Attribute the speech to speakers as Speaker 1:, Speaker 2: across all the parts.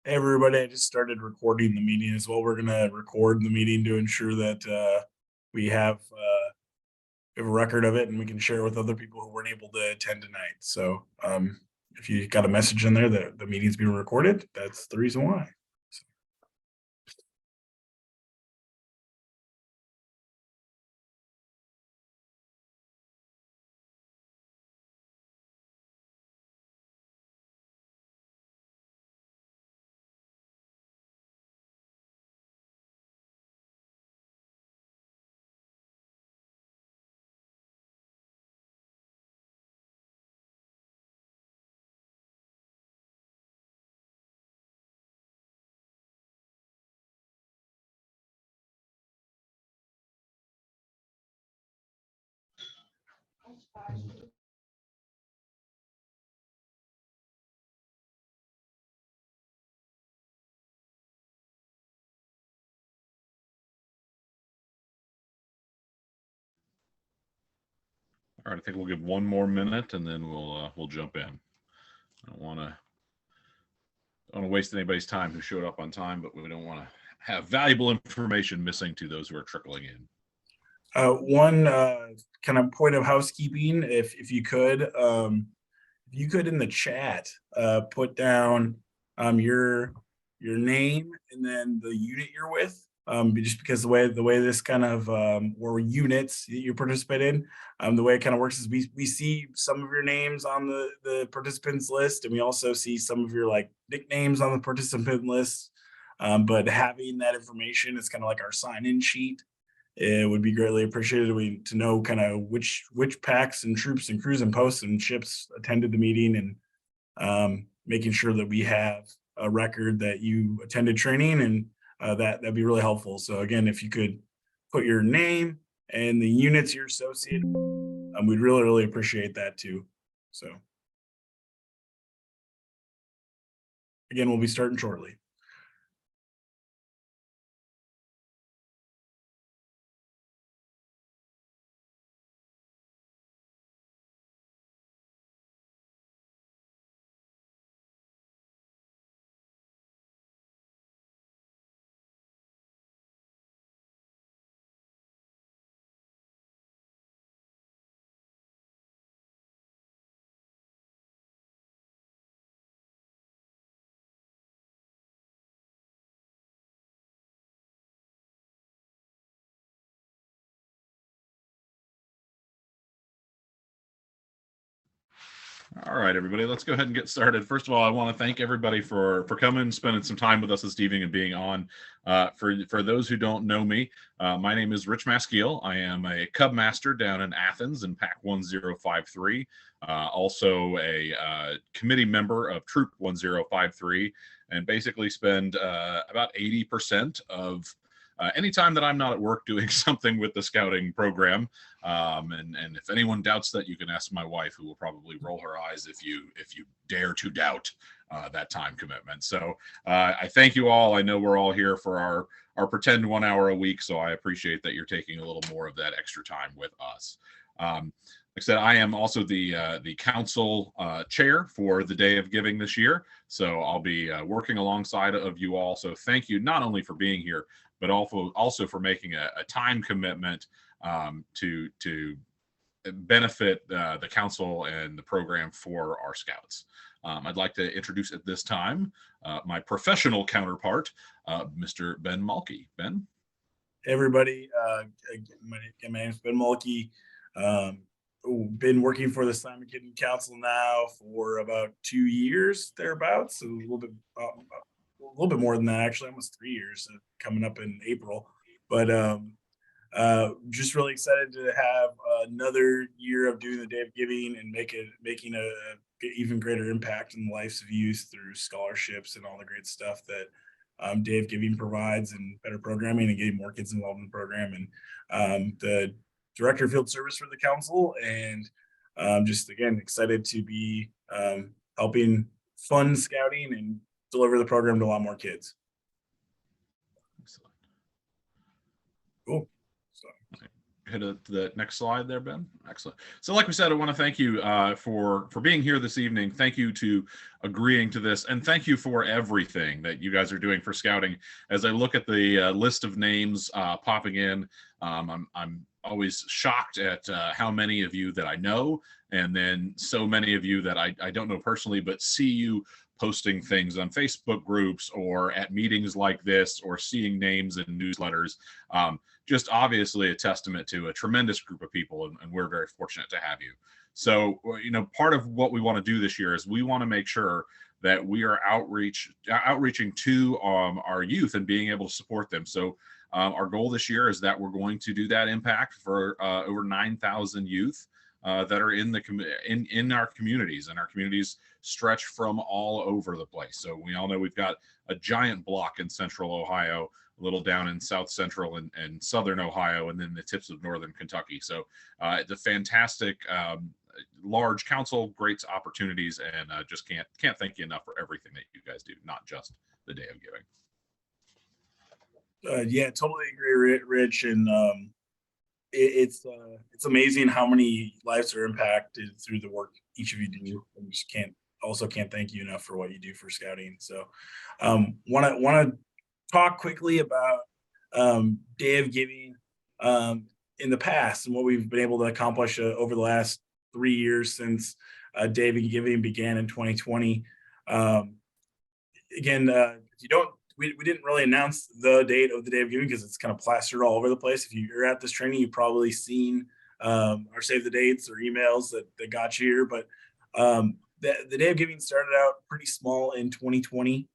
Speaker 1: Hey everybody, I just started recording the meeting as well. We're gonna record the meeting to ensure that we have a record of it and we can share with other people who weren't able to attend tonight. So if you got a message in there that the meeting's being recorded, that's the reason why.
Speaker 2: All right, I think we'll give one more minute and then we'll jump in. I don't want to waste anybody's time who showed up on time, but we don't want to have valuable information missing to those who are trickling in.
Speaker 1: One kind of point of housekeeping, if you could in the chat put down your name and then the unit you're with. Just because the way this kind of or units that you participate in, the way it kind of works is we see some of your names on the participants list, and we also see some of your like nicknames on the participant list. But having that information is kind of like our sign-in sheet. It would be greatly appreciated to know kind of which packs and troops and crews and posts and ships attended the meeting, and making sure that we have a record that you attended training, and that'd be really helpful. So again, if you could put your name and the units you're associated, we'd really appreciate that too. So again, we'll be starting shortly.
Speaker 2: All right, everybody, let's go ahead and get started. First of all, I want to thank everybody for coming, spending some time with us this evening, and being on. For those who don't know me, my name is Rich Maskiel. I am a Cub Master down in Athens in Pack 1053. Also a committee member of Troop 1053, and basically spend about 80% of anytime that I'm not at work doing something with the scouting program. And if anyone doubts that, you can ask my wife, who will probably roll her eyes if you dare to doubt that time commitment. So I thank you all. I know we're all here for our pretend 1 hour a week, so I appreciate that you're taking a little more of that extra time with us. Like I said, I am also the council chair for the Day of Giving this year, so I'll be working alongside of you all. So thank you not only for being here, but also for making a time commitment to benefit the council and the program for our scouts. I'd like to introduce at this time my professional counterpart, Mr. Ben Mulkey. Ben?
Speaker 1: Hey everybody, my name is Ben Mulkey. Been working for the Simon Kitten Council now for about 2 years, thereabouts. So a little bit more than that, actually, almost 3 years, coming up in April. But just really excited to have another year of doing the Day of Giving and making a even greater impact in the lives of youth through scholarships and all the great stuff that Day of Giving provides, and better programming and getting more kids involved in the program. And the director of field service for the council, and just again excited to be helping fund scouting and deliver the program to a lot more kids.
Speaker 2: Excellent.
Speaker 1: Cool. So.
Speaker 2: hit the next slide there, Ben. Excellent. So like we said, I want to thank you for being here this evening. Thank you to agreeing to this, and thank you for everything that you guys are doing for scouting. As I look at the list of names popping in, I'm always shocked at how many of you that I know, and then so many of you that I don't know personally, but see you posting things on Facebook groups or at meetings like this, or seeing names in newsletters. Just obviously a testament to a tremendous group of people, and we're very fortunate to have you. So, part of what we want to do this year is we want to make sure that we are outreaching to our youth and being able to support them. So our goal this year is that we're going to do that impact for over 9,000 youth that are in our communities, and our communities stretch from all over the place. So we all know we've got a giant block in central Ohio, a little down in south central and southern Ohio, and then the tips of northern Kentucky. So it's a fantastic large council, great opportunities, and just can't thank you enough for everything that you guys do, not just the Day of Giving.
Speaker 1: Yeah, totally agree, Rich. And it's amazing how many lives are impacted through the work each of you do. And just can't thank you enough for what you do for scouting. So want to talk quickly about Day of Giving in the past and what we've been able to accomplish over the last 3 years since Day of Giving began in 2020. Again, if you don't, we didn't really announce the date of the Day of Giving because it's kind of plastered all over the place. If you're at this training, you've probably seen our save the dates or emails that got you here. But the Day of Giving started out pretty small in 2020.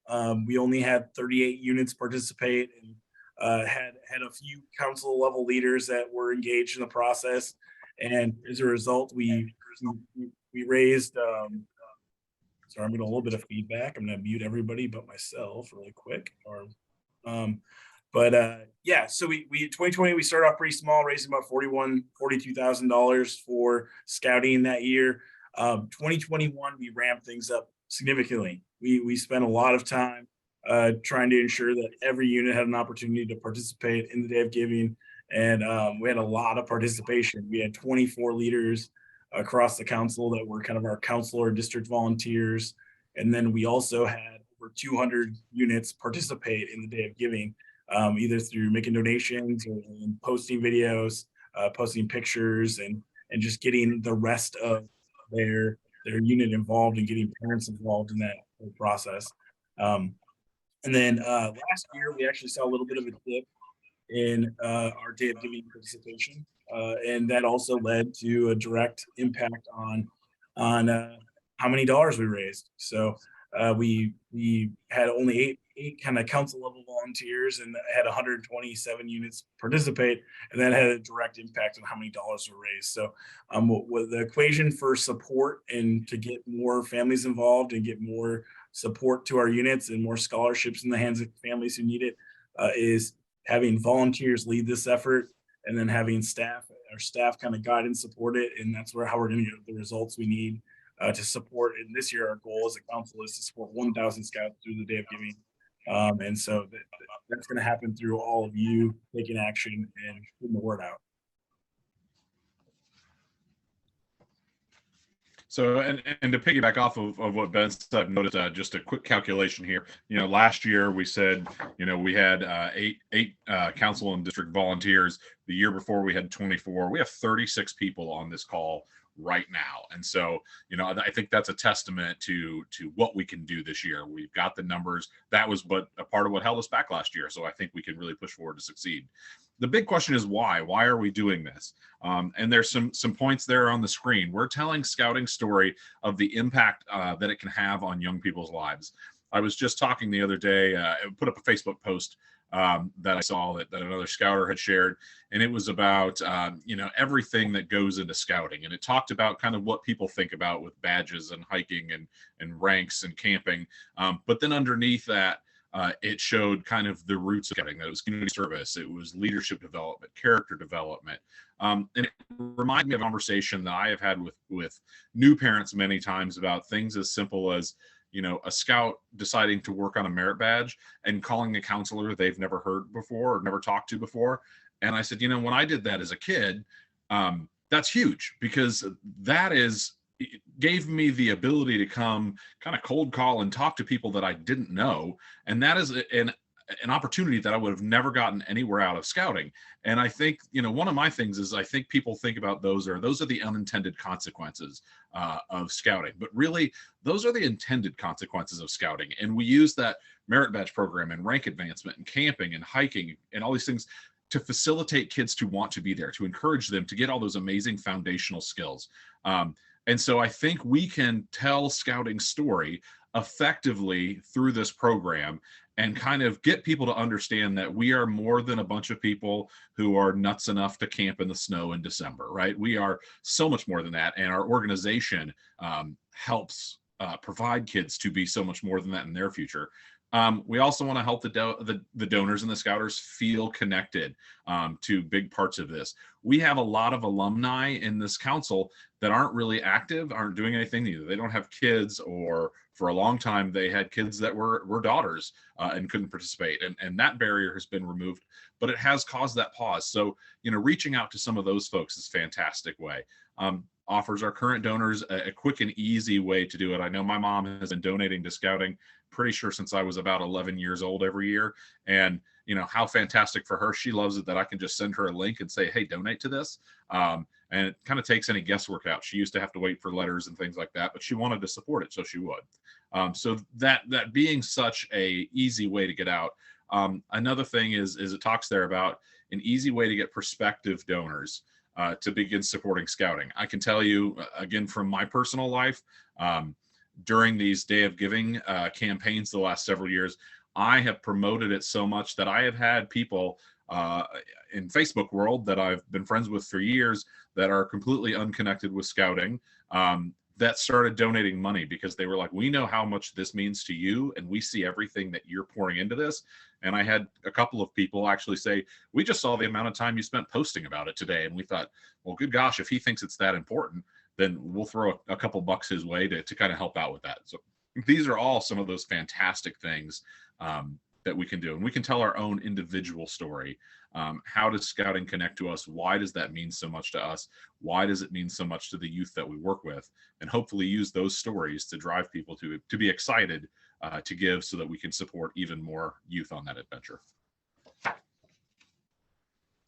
Speaker 1: We only had 38 units participate, and had a few council level leaders that were engaged in the process. And as a result, we raised. Sorry, I'm getting a little bit of feedback. I'm going to mute everybody but myself really quick. Yeah, so we 2020 we started off pretty small, raising about $42,000 for scouting that year. 2021 we ramped things up significantly. We spent a lot of time trying to ensure that every unit had an opportunity to participate in the Day of Giving, and we had a lot of participation. We had 24 leaders across the council that were kind of our council or district volunteers. And then we also had over 200 units participate in the Day of Giving, either through making donations or posting videos, posting pictures, and just getting the rest of their unit involved and getting parents involved in that whole process. And then last year, we actually saw a little bit of a dip in our Day of Giving participation. And that also led to a direct impact on how many dollars we raised. So we had only eight kind of council level volunteers and had 127 units participate, and that had a direct impact on how many dollars were raised. So with the equation for support and to get more families involved and get more support to our units and more scholarships in the hands of families who need it is having volunteers lead this effort, and then having our staff kind of guide and support it. And that's how we're going to get the results we need to support. And this year, our goal as a council is to support 1,000 scouts through the Day of Giving. And so that's going to happen through all of you taking action and putting the word out.
Speaker 2: So, and to piggyback off of what Ben said, I've noticed just a quick calculation here. Last year we said, we had eight council and district volunteers. The year before we had 24. We have 36 people on this call right now. And so, I think that's a testament to what we can do this year. We've got the numbers. That was a part of what held us back last year. So I think we can really push forward to succeed. The big question is why? Why are we doing this? And there's some points there on the screen. We're telling scouting story of the impact that it can have on young people's lives. I was just talking the other day, I put up a Facebook post that I saw that another scouter had shared, and it was about everything that goes into scouting, and it talked about kind of what people think about with badges and hiking and ranks and camping, but then underneath that it showed kind of the roots of scouting. That it was community service, it was leadership development, character development, and it reminded me of a conversation that I have had with new parents many times about things as simple as a scout deciding to work on a merit badge and calling a counselor they've never heard before or never talked to before And I said, you know, when I did that as a kid, that's huge, because that is, it gave me the ability to come kind of cold call and talk to people that I didn't know. And that is an opportunity that I would have never gotten anywhere out of scouting. And I think, you know, one of my things is I think people think about those are the unintended consequences of scouting, but really those are the intended consequences of scouting. And we use that merit badge program and rank advancement and camping and hiking and all these things to facilitate kids to want to be there, to encourage them to get all those amazing foundational skills. And so I think we can tell scouting's story effectively through this program and kind of get people to understand that we are more than a bunch of people who are nuts enough to camp in the snow in December, right? We are so much more than that. And our organization helps provide kids to be so much more than that in their future. We also want to help the donors and the scouters feel connected to big parts of this. We have a lot of alumni in this council that aren't really active, aren't doing anything either. They don't have kids, or for a long time they had kids that were daughters and couldn't participate. And that barrier has been removed, but it has caused that pause. So, you know, reaching out to some of those folks is a fantastic way. Offers our current donors a quick and easy way to do it. I know my mom has been donating to scouting pretty sure since I was about 11 years old every year. And, you know, how fantastic for her. She loves it that I can just send her a link and say, hey, donate to this. And it kind of takes any guesswork out. She used to have to wait for letters and things like that, but she wanted to support it, so she would. So that being such a easy way to get out. Another thing is it talks there about an easy way to get prospective donors to begin supporting scouting. I can tell you, again, from my personal life, during these Day of Giving campaigns the last several years, I have promoted it so much that I have had people in Facebook world that I've been friends with for years that are completely unconnected with scouting that started donating money because they were like, we know how much this means to you and we see everything that you're pouring into this. And I had a couple of people actually say, we just saw the amount of time you spent posting about it today. And we thought, well, good gosh, if he thinks it's that important, then we'll throw a couple bucks his way to kind of help out with that. So these are all some of those fantastic things that we can do. And we can tell our own individual story. How does scouting connect to us? Why does that mean so much to us? Why does it mean so much to the youth that we work with? And hopefully use those stories to drive people to be excited to give so that we can support even more youth on that adventure.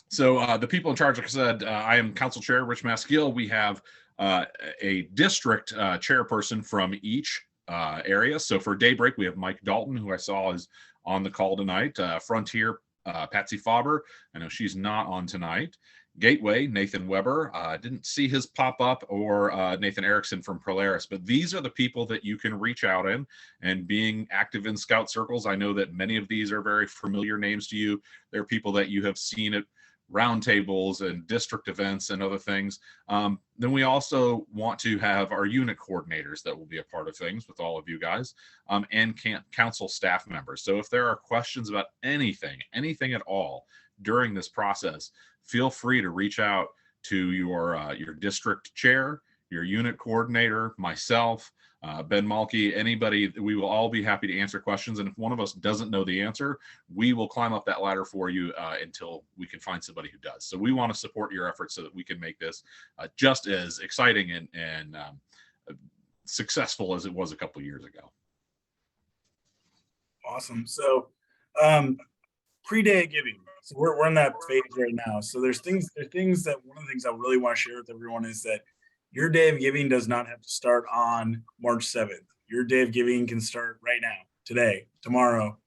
Speaker 2: So the people in charge, like I said, I am Council Chair Rich Maskill. We have a district chairperson from each area. So for Daybreak, we have Mike Dalton, who I saw is on the call tonight. Frontier, Patsy Fauber. I know she's not on tonight. Gateway, Nathan Weber. Didn't see his pop up, or Nathan Erickson from Polaris, but these are the people that you can reach out in. And being active in scout circles, I know that many of these are very familiar names to you. They're people that you have seen at roundtables and district events and other things. Then we also want to have our unit coordinators that will be a part of things with all of you guys, and council staff members. So if there are questions about anything at all during this process, feel free to reach out to your district chair, your unit coordinator, myself, Ben Malky, anybody. We will all be happy to answer questions. And if one of us doesn't know the answer, we will climb up that ladder for you until we can find somebody who does. So we want to support your efforts so that we can make this just as exciting and successful as it was a couple of years ago.
Speaker 1: Awesome. So pre-Day of Giving. So we're in that phase right now. So there's things that one of the things I really want to share with everyone is that your Day of Giving does not have to start on March 7th. Your Day of Giving can start right now, today, tomorrow.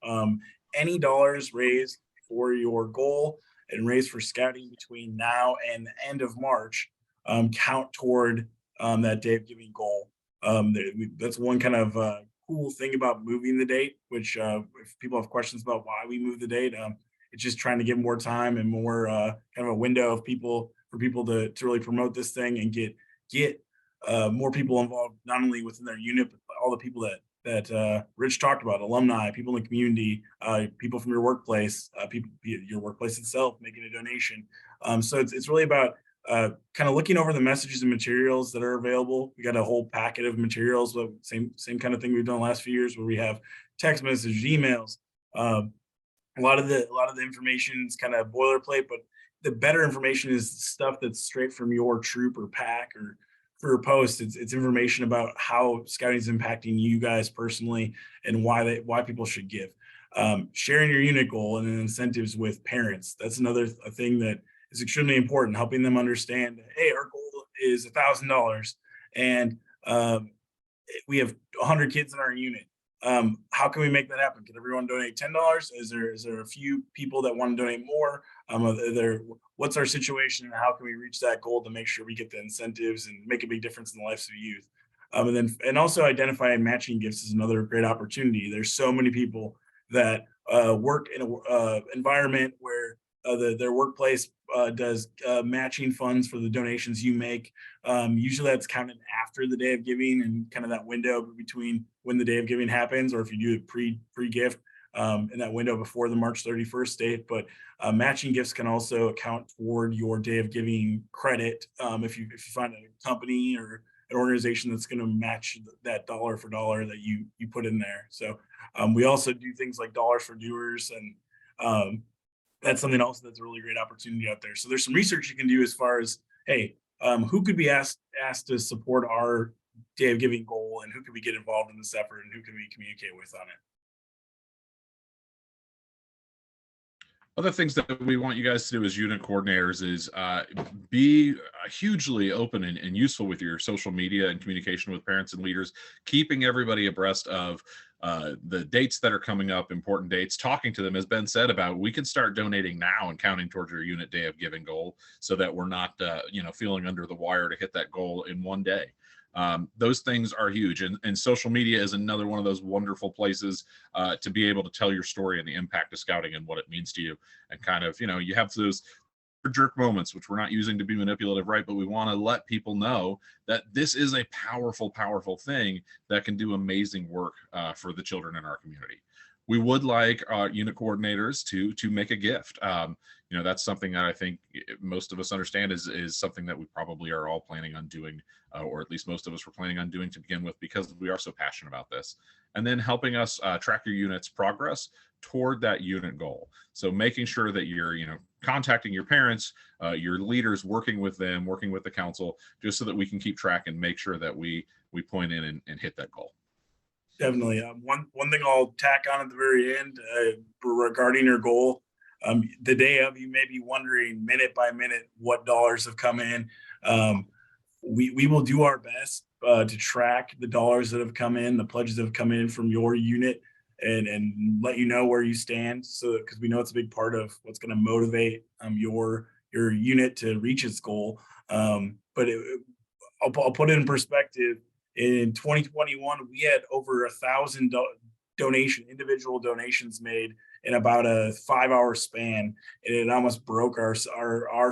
Speaker 1: Any dollars raised for your goal and raised for scouting between now and the end of March count toward that Day of Giving goal. That's one kind of cool thing about moving the date, which if people have questions about why we move the date, it's just trying to give more time and more kind of a window of people for people to really promote this thing and get more people involved, not only within their unit, but all the people that Rich talked about, alumni, people in the community, people from your workplace, your workplace itself making a donation. So it's really about kind of looking over the messages and materials that are available. We got a whole packet of materials, but same kind of thing we've done the last few years, where we have text messages, emails. A lot of the information is kind of boilerplate, but the better information is stuff that's straight from your troop or pack or for a post. It's information about how scouting is impacting you guys personally and why people should give. Sharing your unit goal and incentives with parents. That's another thing that is extremely important. Helping them understand, hey, our goal is $1,000, and we have 100 kids in our unit. How can we make that happen? Can everyone donate $10? Is there a few people that want to donate more? What's our situation, and how can we reach that goal to make sure we get the incentives and make a big difference in the lives of youth? And also identifying matching gifts is another great opportunity. There's so many people that work in a environment where their workplace does matching funds for the donations you make. Usually that's counted after the day of giving and kind of that window between when the day of giving happens, or if you do it pre-gift in that window before the March 31st date. But matching gifts can also account toward your day of giving credit if you find a company or an organization that's going to match that dollar for dollar that you put in there. So we also do things like dollars for doers, and that's something else that's a really great opportunity out there. So there's some research you can do as far as, hey, who could be asked to support our day of giving goal, and who can we get involved in this effort, and who can we communicate with on it.
Speaker 2: Other things that we want you guys to do as unit coordinators is be hugely open and useful with your social media and communication with parents and leaders, keeping everybody abreast of the dates that are coming up, important dates, talking to them, as Ben said, about we can start donating now and counting towards your unit day of giving goal, so that we're not feeling under the wire to hit that goal in one day. Those things are huge, and social media is another one of those wonderful places to be able to tell your story and the impact of scouting and what it means to you, and kind of you have those jerk moments, which we're not using to be manipulative, right? But we want to let people know that this is a powerful thing that can do amazing work for the children in our community. We would like unit coordinators to make a gift. That's something that I think most of us understand is something that we probably are all planning on doing, or at least most of us were planning on doing to begin with, because we are so passionate about this. And then helping us track your unit's progress toward that unit goal. So making sure that you're contacting your parents, your leaders, working with them, working with the council, just so that we can keep track and make sure that we point in and hit that goal.
Speaker 1: Definitely. One thing I'll tack on at the very end regarding your goal. The day of, you may be wondering minute by minute what dollars have come in. We will do our best to track the dollars that have come in, the pledges that have come in from your unit, and let you know where you stand. So because we know it's a big part of what's going to motivate your unit to reach its goal. But I'll put it in perspective. In 2021, we had over 1,000 individual donations made in about a 5-hour span, and it almost broke our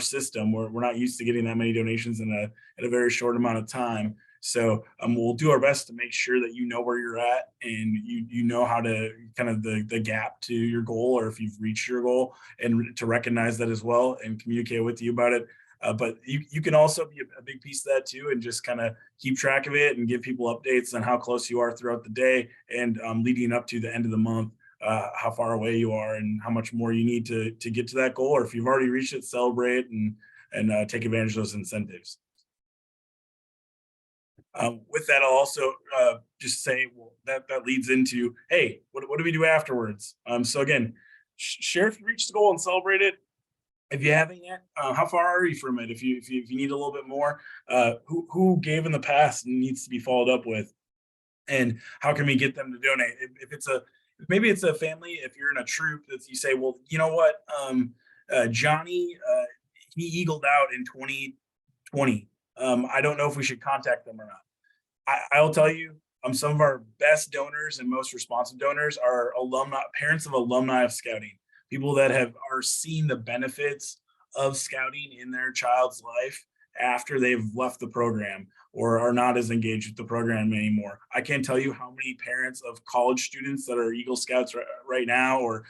Speaker 1: system. We're not used to getting that many donations in a very short amount of time. So we'll do our best to make sure that you know where you're at, and you know how to kind of the gap to your goal, or if you've reached your goal, and to recognize that as well and communicate with you about it. But you can also be a big piece of that too, and just kind of keep track of it and give people updates on how close you are throughout the day, and leading up to the end of the month, how far away you are and how much more you need to get to that goal. Or if you've already reached it, celebrate and take advantage of those incentives. With that, I'll also just say, well, that leads into, hey, what do we do afterwards? So again, share if you reached the goal and celebrate it. If you haven't yet, how far are you from it? If you need a little bit more, who gave in the past and needs to be followed up with, and how can we get them to donate? Maybe it's a family. If you're in a troop, that you say, well, you know what, Johnny, he eagled out in 2020. I don't know if we should contact them or not. I'll tell you, some of our best donors and most responsive donors are parents of alumni of scouting. People that are seeing the benefits of scouting in their child's life after they've left the program or are not as engaged with the program anymore. I can't tell you how many parents of college students that are Eagle Scouts right now, or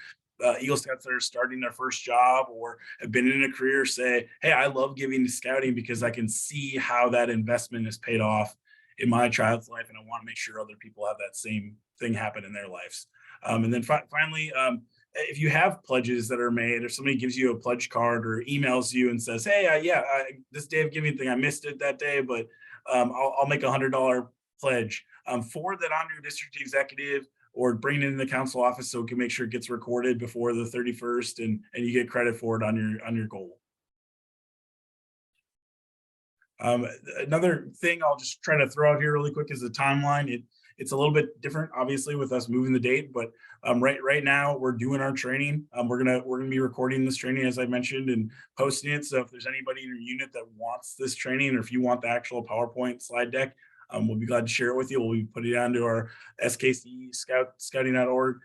Speaker 1: Eagle Scouts that are starting their first job or have been in a career, say, hey, I love giving to scouting because I can see how that investment is paid off in my child's life, and I want to make sure other people have that same thing happen in their lives. And then finally, if you have pledges that are made, or somebody gives you a pledge card or emails you and says, "Hey, this day of giving thing, I missed it that day, but I'll make $100 pledge." Forward that on to your district executive, or bring it in the council office so we can make sure it gets recorded before the 31st, and you get credit for it on your goal. Another thing I'll just try to throw out here really quick is the timeline. It's a little bit different, obviously, with us moving the date, but right now we're doing our training. We're gonna be recording this training, as I mentioned, and posting it. So if there's anybody in your unit that wants this training, or if you want the actual PowerPoint slide deck, we'll be glad to share it with you. We'll be putting it onto our SKC scouting.org,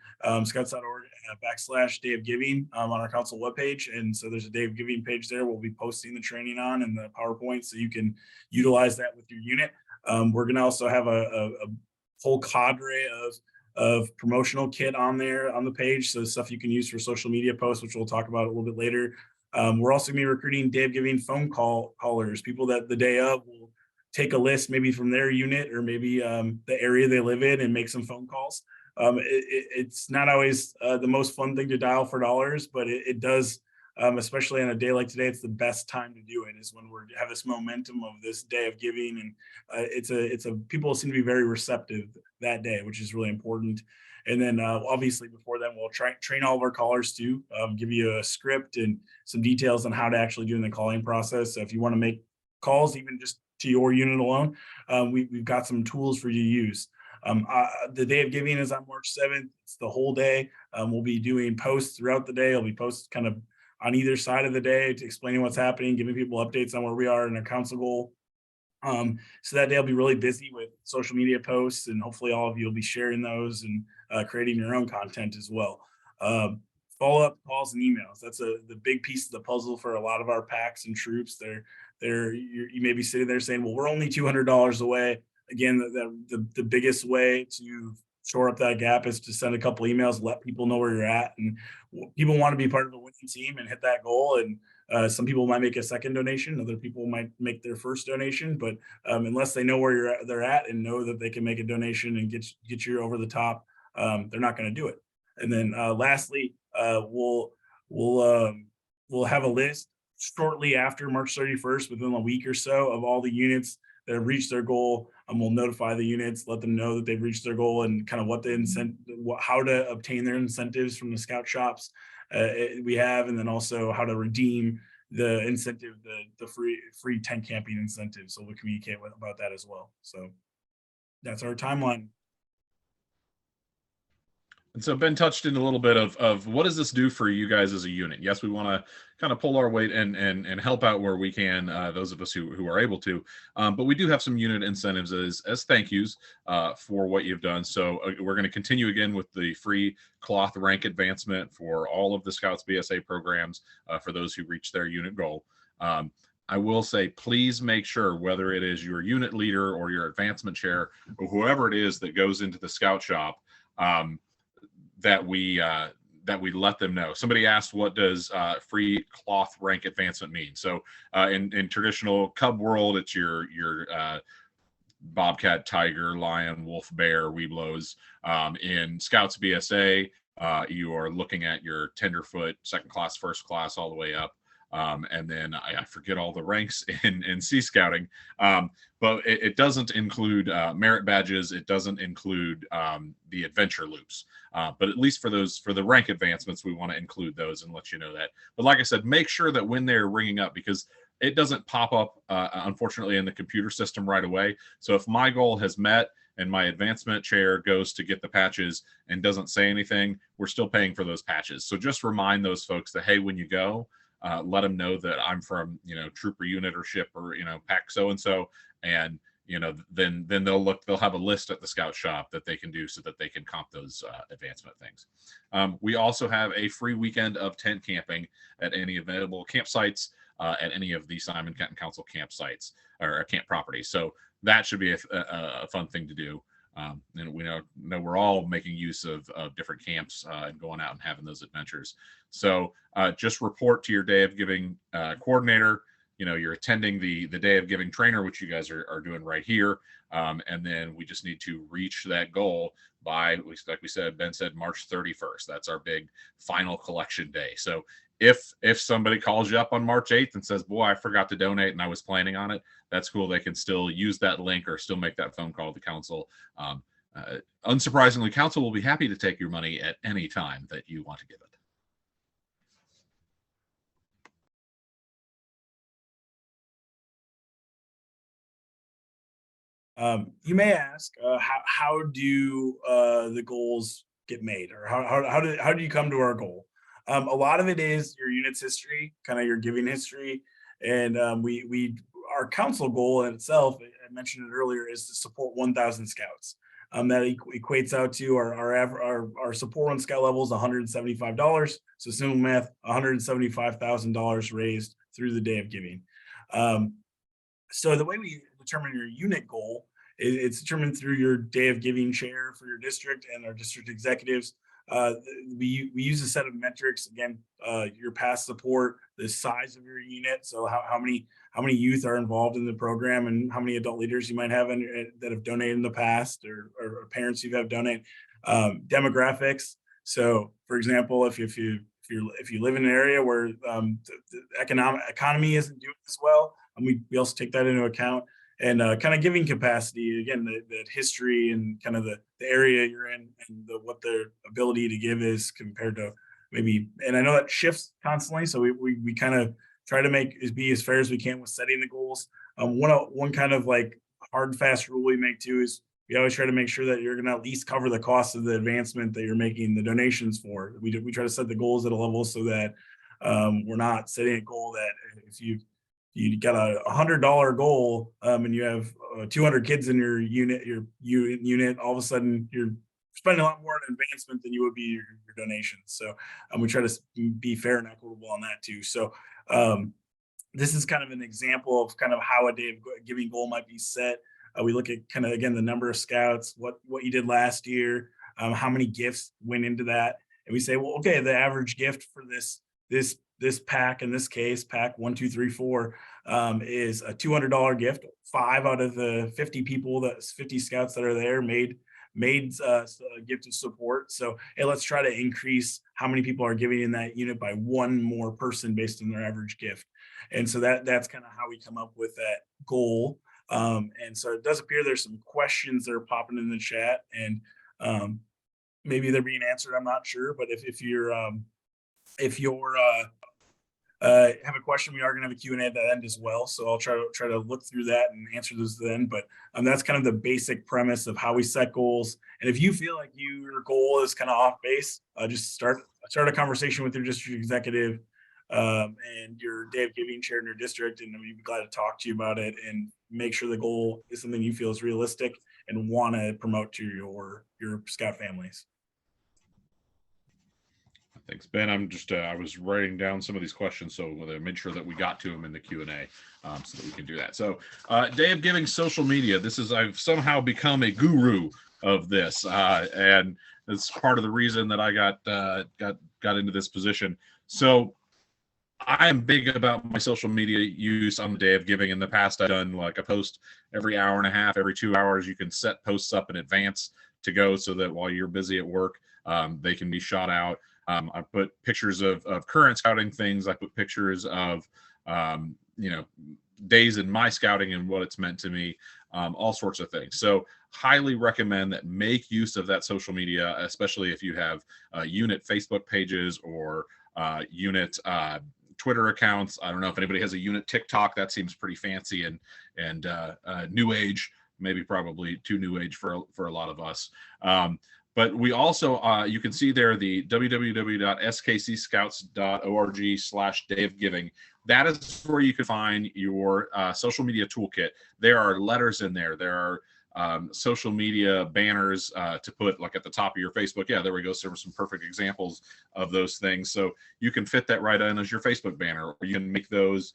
Speaker 1: scouts.org /Day of Giving on our council webpage. And so there's a Day of Giving page there. We'll be posting the training on, and the PowerPoint, so you can utilize that with your unit. We're going to also have a whole cadre of promotional kit on there on the page. So stuff you can use for social media posts, which we'll talk about a little bit later. We're also going to be recruiting Day of Giving phone callers, people that the day of will take a list maybe from their unit, or maybe the area they live in, and make some phone calls. It's not always the most fun thing to dial for dollars, but it does, especially on a day like today. It's the best time to do it, is when we have this momentum of this Day of Giving. And people seem to be very receptive that day, which is really important. And then obviously before then, we'll train all of our callers too, give you a script and some details on how to actually do in the calling process. So if you want to make calls, even just to your unit alone, we've got some tools for you to use. The Day of Giving is on March 7th. It's the whole day. We'll be doing posts throughout the day. It'll be posts kind of on either side of the day, to explaining what's happening, giving people updates on where we are in our council goal. So that day I'll be really busy with social media posts, and hopefully all of you will be sharing those and creating your own content as well. Follow-up calls and emails. That's the big piece of the puzzle for a lot of our packs and troops. You may be sitting there saying, well, we're only $200 away. Again, the biggest way to shore up that gap is to send a couple emails, let people know where you're at. And people want to be part of a winning team and hit that goal. And some people might make a second donation, other people might make their first donation, but unless they know where they're at and know that they can make a donation and get you over the top, they're not going to do it. And then lastly, we'll have a list shortly after March 31st, within a week or so, of all the units that have reached their goal. And we'll notify the units, let them know that they've reached their goal, and kind of how to obtain their incentives from the scout shops we have, and then also how to redeem the incentive, the free tent camping incentive. So we'll communicate about that as well. So that's our timeline.
Speaker 2: And so Ben touched in a little bit of what does this do for you guys as a unit? Yes, we want to kind of pull our weight and help out where we can, those of us who are able to. But we do have some unit incentives as thank yous for what you've done. So we're going to continue again with the free cloth rank advancement for all of the Scouts BSA programs for those who reach their unit goal. I will say, please make sure, whether it is your unit leader or your advancement chair or whoever it is that goes into the scout shop, that we let them know. Somebody asked, what does free cloth rank advancement mean? So in traditional Cub world, it's your Bobcat, Tiger, Lion, Wolf, Bear, Webelos. In Scouts BSA, you are looking at your Tenderfoot, second class, first class, all the way up. And then I forget all the ranks in Sea Scouting, but it doesn't include merit badges. It doesn't include the adventure loops. But at least for the rank advancements, we want to include those and let you know that. But like I said, make sure that when they're ringing up, because it doesn't pop up, unfortunately, in the computer system right away. So if my goal has met and my advancement chair goes to get the patches and doesn't say anything, we're still paying for those patches. So just remind those folks that, hey, when you go, let them know that I'm from, trooper unit or ship or, pack so-and-so. And, then they'll have a list at the scout shop that they can do so that they can comp those advancement things. We also have a free weekend of tent camping at any available campsites at any of the Simon Kenton Council campsites or camp properties. So that should be a fun thing to do. And we know we're all making use of different camps and going out and having those adventures. So just report to your Day of Giving coordinator. You're attending the Day of Giving trainer, which you guys are doing right here. And then we just need to reach that goal by, like we said, Ben said, March 31st. That's our big final collection day. So if somebody calls you up on March 8th and says, boy, I forgot to donate and I was planning on it, that's cool. They can still use that link or still make that phone call to council. Unsurprisingly, council will be happy to take your money at any time that you want to give it.
Speaker 1: You may ask, how do the goals get made, or how do you come to our goal? A lot of it is your unit's history, kind of your giving history, and we our council goal in itself, I mentioned it earlier, is to support 1,000 scouts. That equates out to our support on scout level is $175. So simple math, $175,000 raised through the day of giving. So the way we determine your unit goal is it's determined through your day of giving chair for your district and our district executives. We use a set of metrics, again, your past support, the size of your unit, so how many youth are involved in the program, and how many adult leaders you might have that have donated in the past, or parents you have donate. Demographics. So for example, if you live in an area where the economy isn't doing as well, and we also take that into account. And kind of giving capacity, again, the history and kind of the area you're in, and what their ability to give is compared to maybe. And I know that shifts constantly, so we kind of try to be as fair as we can with setting the goals. One kind of like hard fast rule we make too is we always try to make sure that you're going to at least cover the cost of the advancement that you're making the donations for. We try to set the goals at a level so that we're not setting a goal that if you got a $100 goal, and you have 200 kids in your unit, all of a sudden you're spending a lot more on advancement than you would be your donations. So we try to be fair and equitable on that too. So this is kind of an example of kind of how a day of giving goal might be set. We look at kind of, again, the number of scouts, what you did last year, how many gifts went into that, and we say, well, okay, the average gift for this pack, in this case, pack 1, 2, 3, 4, is a $200 gift. 5 out of the 50 scouts that are there made a gift of support. So hey, let's try to increase how many people are giving in that unit by 1 more person based on their average gift. And so that's kind of how we come up with that goal. And so it does appear there's some questions that are popping in the chat, and maybe they're being answered, I'm not sure. But if you're have a question, we are going to have a Q&A at the end as well. So I'll try to look through that and answer those then. But that's kind of the basic premise of how we set goals. And if you feel like your goal is kind of off base, just start a conversation with your district executive and your day of giving chair in your district, and we'd be glad to talk to you about it and make sure the goal is something you feel is realistic and want to promote to your scout families.
Speaker 2: Thanks, Ben. I'm just I was writing down some of these questions, so I made sure that we got to them in the Q&A, so that we can do that. So day of giving social media. I've somehow become a guru of this, and it's part of the reason that I got into this position. So I am big about my social media use on the day of giving. In the past, I've done like a post every hour and a half, every 2 hours. You can set posts up in advance to go so that while you're busy at work, they can be shot out. I put pictures of current scouting things. I put pictures of, days in my scouting and what it's meant to me, all sorts of things. So highly recommend that make use of that social media, especially if you have unit Facebook pages or unit Twitter accounts. I don't know if anybody has a unit TikTok. That seems pretty fancy and new age, maybe probably too new age for a lot of us. But we also, you can see there the www.skcscouts.org/day-of-giving. That is where you can find your social media toolkit. There are letters in there. There are social media banners to put like at the top of your Facebook. Yeah, there we go. So there were some perfect examples of those things. So you can fit that right in as your Facebook banner, or you can make those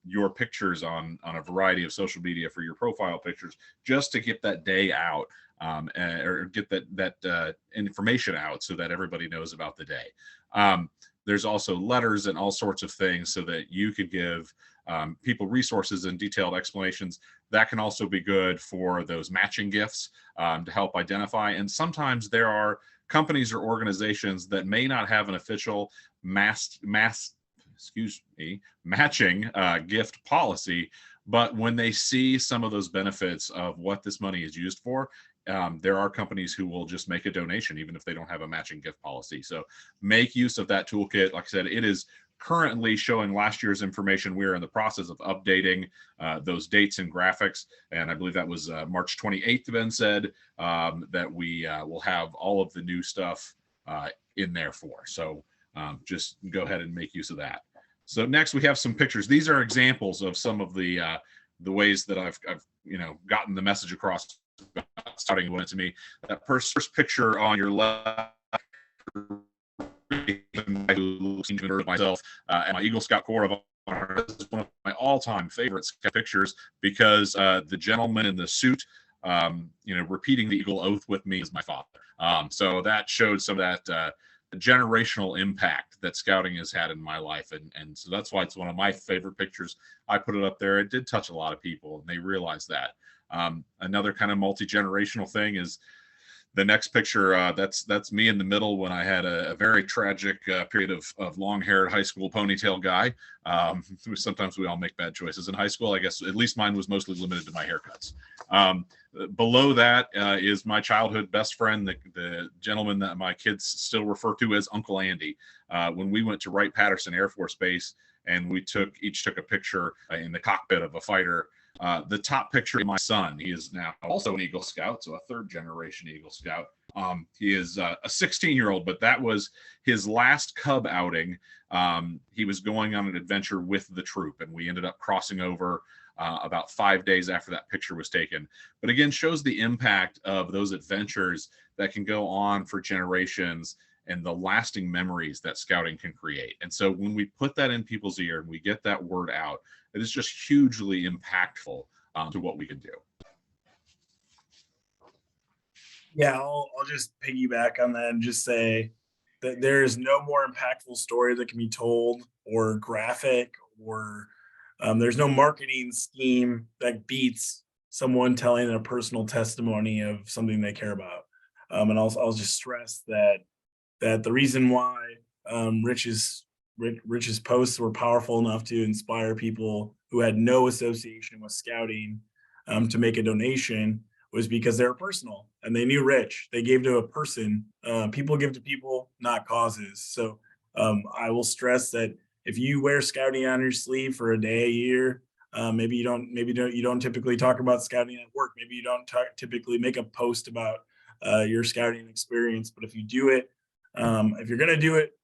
Speaker 2: your pictures on a variety of social media for your profile pictures, just to get that day out. Or get that information out so that everybody knows about the day. There's also letters and all sorts of things so that you could give people resources and detailed explanations. That can also be good for those matching gifts to help identify. And sometimes there are companies or organizations that may not have an official matching gift policy, but when they see some of those benefits of what this money is used for, there are companies who will just make a donation even if they don't have a matching gift policy. So make use of that toolkit. Like I said, it is currently showing last year's information. We're in the process of updating those dates and graphics, and I believe that was March 28th. Ben said that we will have all of the new stuff in there for. So just go ahead and make use of that. So next we have some pictures. These are examples of some of the ways that I've gotten the message across about scouting went to me. That first picture on your left, myself and my Eagle Scout Corps of Honor is one of my all-time favorite pictures because the gentleman in the suit, repeating the Eagle Oath with me is my father. So that showed some of that generational impact that scouting has had in my life, and so that's why it's one of my favorite pictures. I put it up there. It did touch a lot of people, and they realized that. Another kind of multi-generational thing is the next picture. That's me in the middle when I had a very tragic period of long-haired high school ponytail guy. Sometimes we all make bad choices in high school. I guess at least mine was mostly limited to my haircuts. Below that is my childhood best friend, the gentleman that my kids still refer to as Uncle Andy. When we went to Wright-Patterson Air Force Base and we each took a picture in the cockpit of a fighter. The top picture of my son, he is now also an Eagle Scout, so a third generation Eagle Scout. He is a 16-year-old, but that was his last Cub outing. He was going on an adventure with the troop, and we ended up crossing over about 5 days after that picture was taken. But again, shows the impact of those adventures that can go on for generations and the lasting memories that scouting can create. And so when we put that in people's ear and we get that word out, it is just hugely impactful to what we can do.
Speaker 1: Yeah, I'll just piggyback on that and just say that there is no more impactful story that can be told or graphic or there's no marketing scheme that beats someone telling a personal testimony of something they care about. And I'll just stress that the reason why Rich's posts were powerful enough to inspire people who had no association with scouting to make a donation was because they were personal and they knew Rich. They gave to a person. People give to people, not causes. So I will stress that if you wear scouting on your sleeve for a day a year, maybe you don't typically talk about scouting at work. Maybe you don't typically make a post about your scouting experience. But if you do it, if you're gonna do it,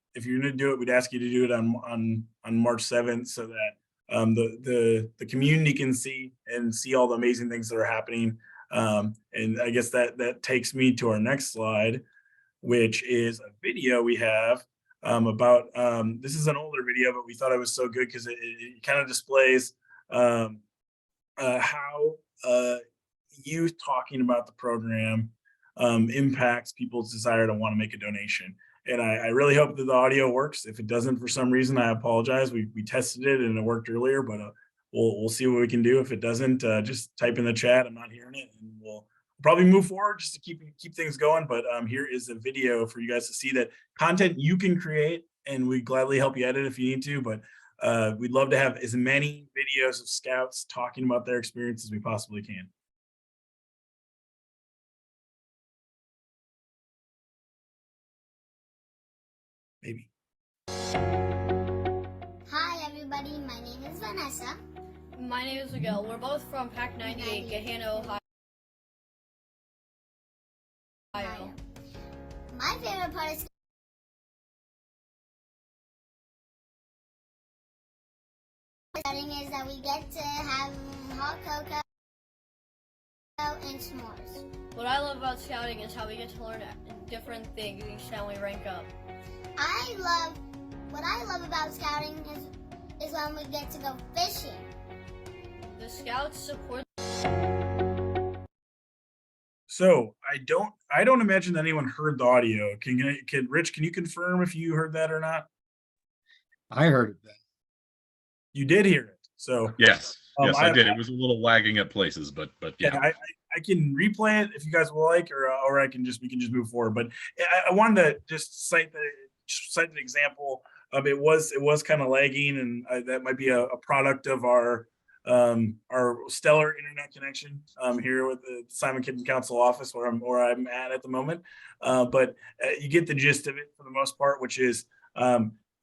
Speaker 1: we'd ask you to do it on March 7th so that the community can see all the amazing things that are happening. And I guess that takes me to our next slide, which is a video we have about this is an older video, but we thought it was so good because it kind of displays how youth talking about the program impacts people's desire to want to make a donation. And I really hope that the audio works. If it doesn't for some reason, I apologize. We tested it and it worked earlier, but we'll see what we can do. If it doesn't, just type in the chat. I'm not hearing it, and we'll probably move forward just to keep things going. But here is a video for you guys to see that content you can create, and we gladly help you edit if you need to. But we'd love to have as many videos of scouts talking about their experience as we possibly can. Maybe.
Speaker 3: Hi everybody, my name is Vanessa.
Speaker 4: My name is Miguel. We're both from Pack 98, Gahanna, Ohio.
Speaker 3: My favorite part of scouting is that we get to have hot cocoa and s'mores.
Speaker 4: What I love about scouting is how we get to learn different things each time we rank up.
Speaker 3: What I love about scouting is when we get to go fishing.
Speaker 4: The scouts support.
Speaker 1: So I don't imagine that anyone heard the audio. Rich, can you confirm if you heard that or not?
Speaker 5: I heard it then.
Speaker 1: You did hear it. So
Speaker 2: Yes, yes, I
Speaker 1: I,
Speaker 2: did. It was a little lagging at places, but
Speaker 1: yeah,
Speaker 2: yeah.
Speaker 1: I can replay it if you guys will like, or I can just we can just move forward. But I wanted to just cite an example. It was kind of lagging, and that might be a product of our stellar internet connection here with the Simon Kitten Council office where I'm at the moment. But you get the gist of it for the most part, which is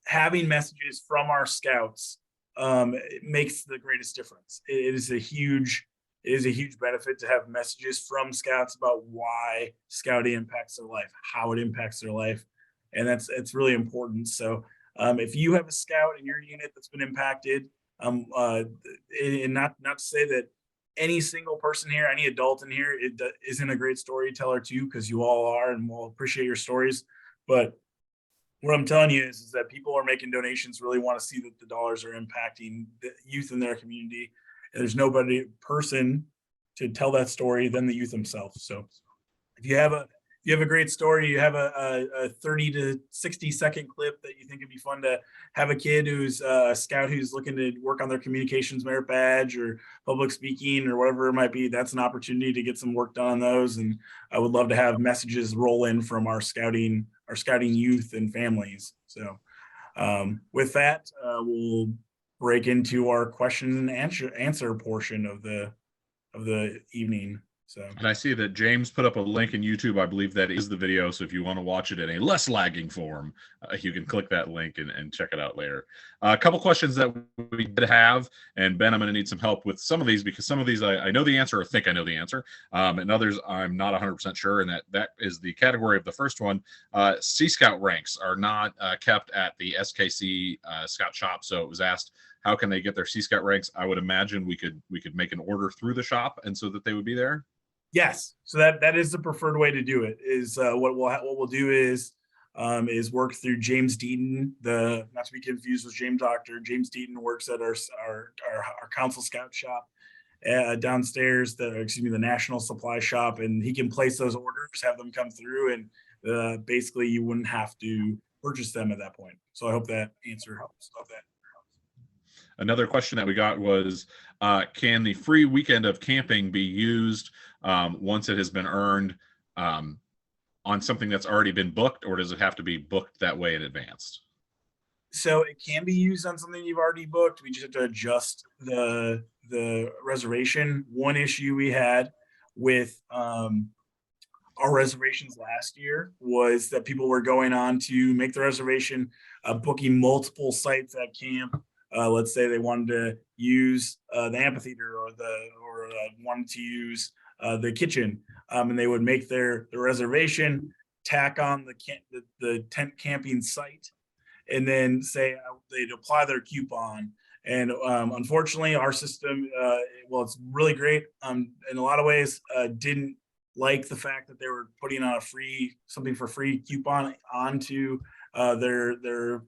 Speaker 1: having messages from our scouts it makes the greatest difference. It is a huge benefit to have messages from scouts about why scouting impacts their life, how it impacts their life, and it's really important. So if you have a scout in your unit that's been impacted, and not to say that any single person here, any adult in here, isn't a great storyteller too, because you all are, and we'll appreciate your stories. But what I'm telling you is that people are making donations, really want to see that the dollars are impacting the youth in their community. And there's nobody person to tell that story than the youth themselves. So if you have a great story, you have a 30 to 60-second clip that you think would be fun to have a kid who's a scout who's looking to work on their communications merit badge or public speaking or whatever it might be, that's an opportunity to get some work done on those. And I would love to have messages roll in from our scouting youth and families. So with that, we'll break into our question and answer portion of the evening. So,
Speaker 2: And I see that James put up a link in YouTube. I believe that is the video. So if you want to watch it in a less lagging form, you can click that link and check it out later. A couple questions that we did have, and Ben, I'm going to need some help with some of these because some of these I know the answer or think I know the answer, and others I'm not 100% sure. And that is the category of the first one. Sea Scout ranks are not kept at the SKC Scout shop. So it was asked, how can they get their Sea Scout ranks? I would imagine we could make an order through the shop, and so that they would be there.
Speaker 1: yes, so that is the preferred way to do it. Is what we'll do is work through James Deaton, not to be confused with James Doctor. James Deaton works at our council scout shop downstairs. The National Supply Shop, and he can place those orders, have them come through, and basically you wouldn't have to purchase them at that point. So I hope that answer helps.
Speaker 2: Another question that we got was, can the free weekend of camping be used once it has been earned on something that's already been booked, or does it have to be booked that way in advance?
Speaker 1: So it can be used on something you've already booked. We just have to adjust the reservation. One issue we had with our reservations last year was that people were going on to make the reservation, booking multiple sites at camp. Let's say they wanted to use the amphitheater or wanted to use the kitchen, and they would make their reservation, tack on the tent camping site, and then say they'd apply their coupon. And unfortunately, our system, well, it's really great in a lot of ways, didn't like the fact that they were putting on something for free coupon onto their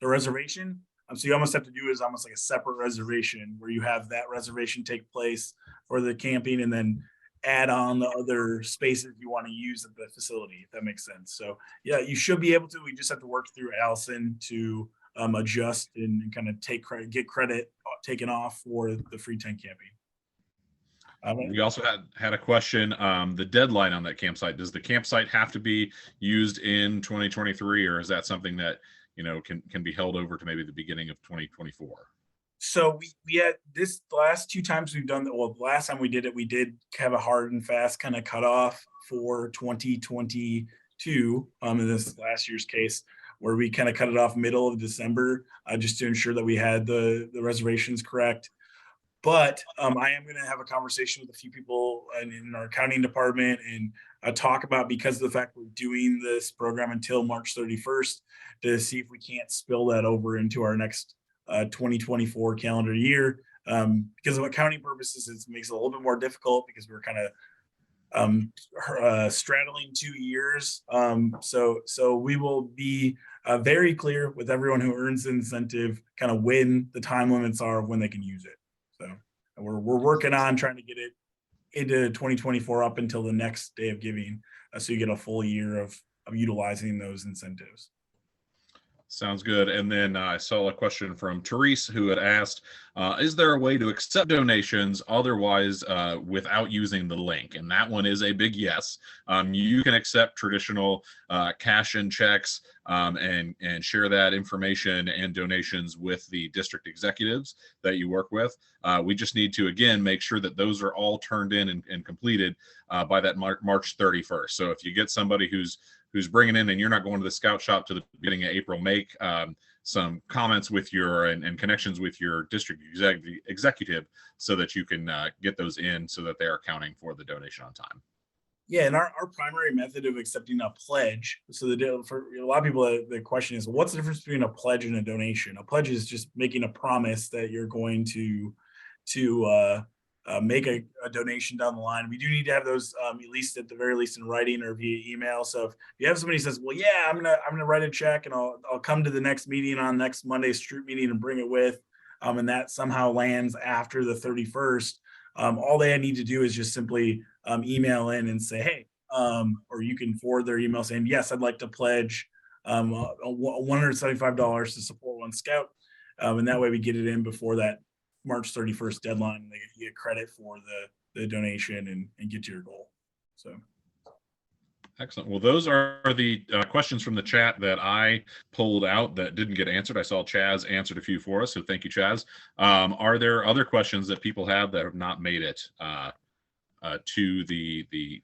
Speaker 1: reservation. So you almost have to do is almost like a separate reservation where you have that reservation take place for the camping and then add on the other spaces you want to use at the facility, if that makes sense. So yeah, you should be able to. We just have to work through Allison to adjust and kind of get credit taken off for the free tent camping.
Speaker 2: We also had a question, the deadline on that campsite. Does the campsite have to be used in 2023, or is that something that can be held over to maybe the beginning of 2024?
Speaker 1: So we had this the last two times we've done that. Well, the last time we did it, we did have a hard and fast kind of cutoff for 2022. In this last year's case, where we kind of cut it off middle of December, just to ensure that we had the reservations correct. But I am going to have a conversation with a few people in our accounting department and talk about, because of the fact we're doing this program until March 31st, to see if we can't spill that over into our next 2024 calendar year. Because of accounting purposes, it makes it a little bit more difficult because we're kind of straddling 2 years. So we will be very clear with everyone who earns the incentive, kind of when the time limits are of when they can use it. So we're working on trying to get it into 2024 up until the next day of giving, so you get a full year of utilizing those incentives.
Speaker 2: Sounds good. And then I saw a question from Therese who had asked, is there a way to accept donations otherwise without using the link? And that one is a big yes. You can accept traditional cash and checks and share that information and donations with the district executives that you work with. We just need to, again, make sure that those are all turned in and completed by that March 31st. So if you get somebody who's bringing in and you're not going to the scout shop to the beginning of April, make some comments with your and connections with your district executive so that you can get those in so that they are accounting for the donation on time.
Speaker 1: Yeah, and our primary method of accepting a pledge. So for a lot of people, the question is, what's the difference between a pledge and a donation? A pledge is just making a promise that you're going to make a donation down the line. We do need to have those at least at the very least in writing or via email. So if you have somebody who says, well, yeah, I'm gonna write a check and I'll come to the next meeting on next Monday's street meeting and bring it with, and that somehow lands after the 31st, all they need to do is just simply email in and say, hey, or you can forward their email saying, yes, I'd like to pledge $175 to support One Scout. And that way we get it in before that March 31st deadline. They get credit for the donation and get to your goal. So.
Speaker 2: Excellent. Well, those are the questions from the chat that I pulled out that didn't get answered. I saw Chaz answered a few for us, so thank you, Chaz. Are there other questions that people have that have not made it to the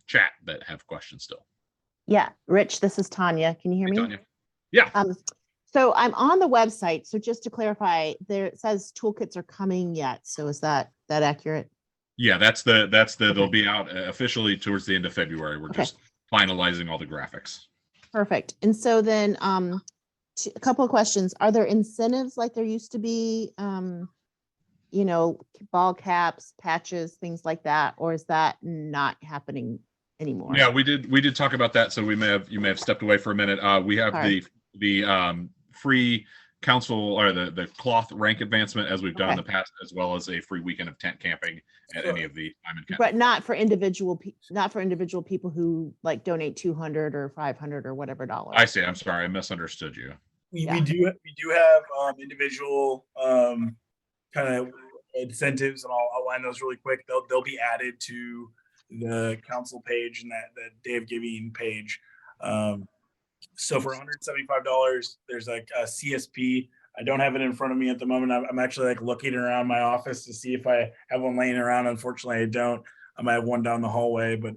Speaker 2: chat that have questions still?
Speaker 5: Yeah, Rich, this is Tanya. Can you hear
Speaker 2: Hey,
Speaker 5: me?
Speaker 2: Tanya. Yeah.
Speaker 5: So I'm on the website. So just to clarify, there it says toolkits are coming yet. So is that accurate?
Speaker 2: Yeah, that's they'll be out officially towards the end of February. We're just finalizing all the graphics.
Speaker 5: Perfect. And so then a couple of questions. Are there incentives like there used to be, ball caps, patches, things like that? Or is that not happening anymore?
Speaker 2: Yeah, we did talk about that. So you may have stepped away for a minute. We have the free council or the cloth rank advancement as we've done in the past, as well as a free weekend of tent camping at any of the time and camp.
Speaker 5: But not for individual people who like donate 200 or 500 or whatever dollars.
Speaker 2: I see. I'm sorry, I misunderstood you.
Speaker 1: We do have individual kind of incentives, and I'll outline those really quick. They'll be added to the council page and that day of giving page. So for $175, there's like a CSP. I don't have it in front of me at the moment. I'm actually like looking around my office to see if I have one laying around. Unfortunately, I don't. I might have one down the hallway, but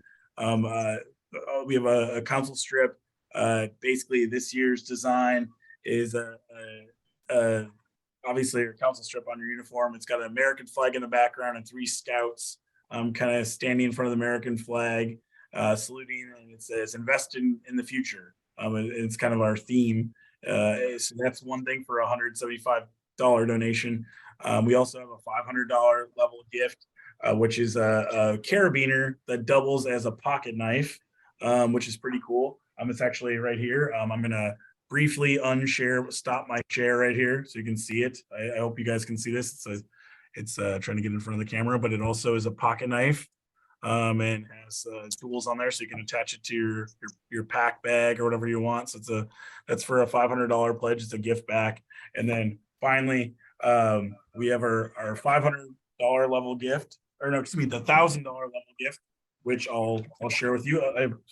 Speaker 1: we have a council strip. Basically, this year's design is obviously your council strip on your uniform. It's got an American flag in the background and 3 scouts kind of standing in front of the American flag, saluting, and it says "Invest in the future." It's kind of our theme. So that's one thing for $175 donation. We also have a $500 level gift, which is a carabiner that doubles as a pocket knife, which is pretty cool. It's actually right here. I'm going to briefly stop my share right here so you can see it. I hope you guys can see this. It's trying to get in front of the camera, but it also is a pocket knife. And has tools on there so you can attach it to your pack bag or whatever you want. So that's for a $500 pledge. It's a gift back. And then finally, we have our $500 level gift, or no, excuse me, the $1,000 level gift, which I'll share with you.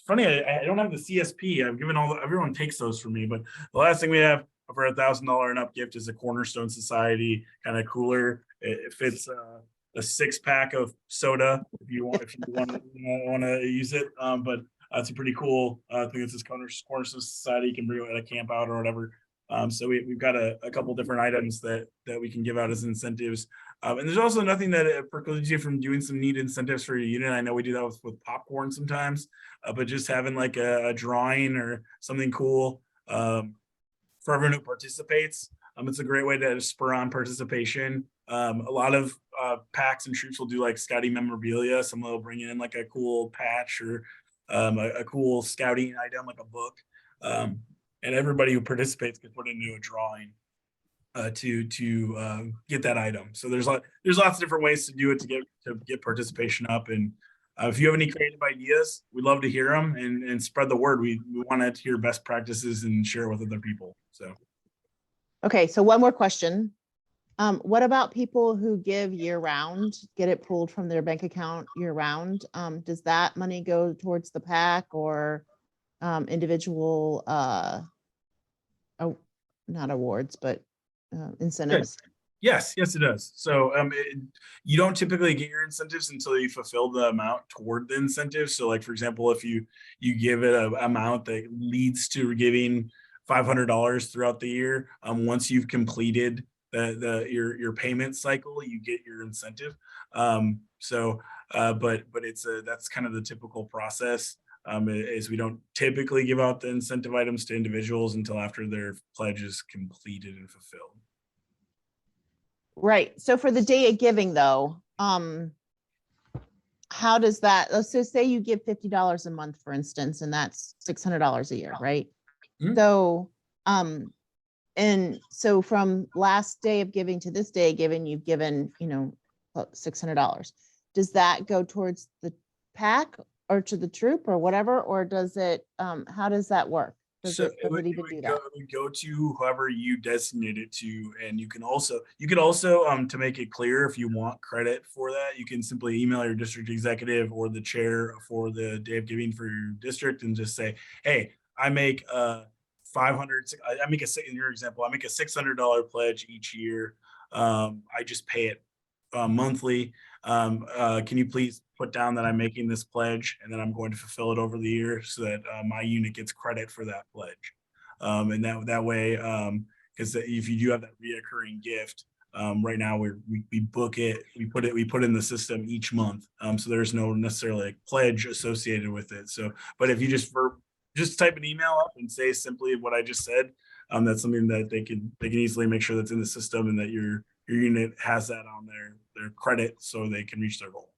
Speaker 1: Funny, I don't have the CSP. I've given everyone takes those from me, but the last thing we have for a $1,000 and up gift is a Cornerstone Society kind of cooler. It fits a 6-pack of soda if you want to use it. But it's a pretty cool thing. It's this Cornerstone Society. You can bring it at a camp out or whatever. So we've got a couple different items that we can give out as incentives. And there's also nothing that precludes you from doing some neat incentives for your unit. I know we do that with popcorn sometimes, but just having like a drawing or something cool for everyone who participates. It's a great way to spur on participation. A lot of packs and troops will do like scouting memorabilia. Some will bring in like a cool patch or a cool scouting item like a book. And everybody who participates can put into a drawing to get that item. So there's lots of different ways to do it to get participation up. And If you have any creative ideas, we'd love to hear them and spread the word. We want to hear best practices and share with other people. So.
Speaker 5: Okay, so one more question. What about people who give year round, get it pulled from their bank account year round? Does that money go towards the PAC or individual, not awards, but incentives?
Speaker 1: Yes, it does. So you don't typically get your incentives until you fulfill the amount toward the incentive. So like, for example, if you give it an amount that leads to giving $500 throughout the year, once you've completed your payment cycle, you get your incentive. But that's kind of the typical process. Is we don't typically give out the incentive items to individuals until after their pledge is completed and fulfilled.
Speaker 5: Right. So for the day of giving though, how does that, let's just say you give $50 a month, for instance, and that's $600 a year, right?
Speaker 1: Mhm.
Speaker 5: So, and so from last day of giving to this day of giving, you've given, $600. Does that go towards the PAC or to the troop or whatever? Or does it, how does that work? Does it even do that?
Speaker 1: It would go to whoever you designate it to, and you could also to make it clear, if you want credit for that, you can simply email your district executive or the chair for the day of giving for your district and just say, hey, I make in your example, I make a $600 pledge each year. I just pay it monthly. Can you please put down that I'm making this pledge and then I'm going to fulfill it over the year so that my unit gets credit for that pledge. And that way, because if you do have that reoccurring gift, right now we book it, we put it in the system each month. So there's no necessarily like pledge associated with it. So, but if you just type an email up and say simply what I just said, that's something that they can easily make sure that's in the system and that your unit has that on their credit so they can reach their goal.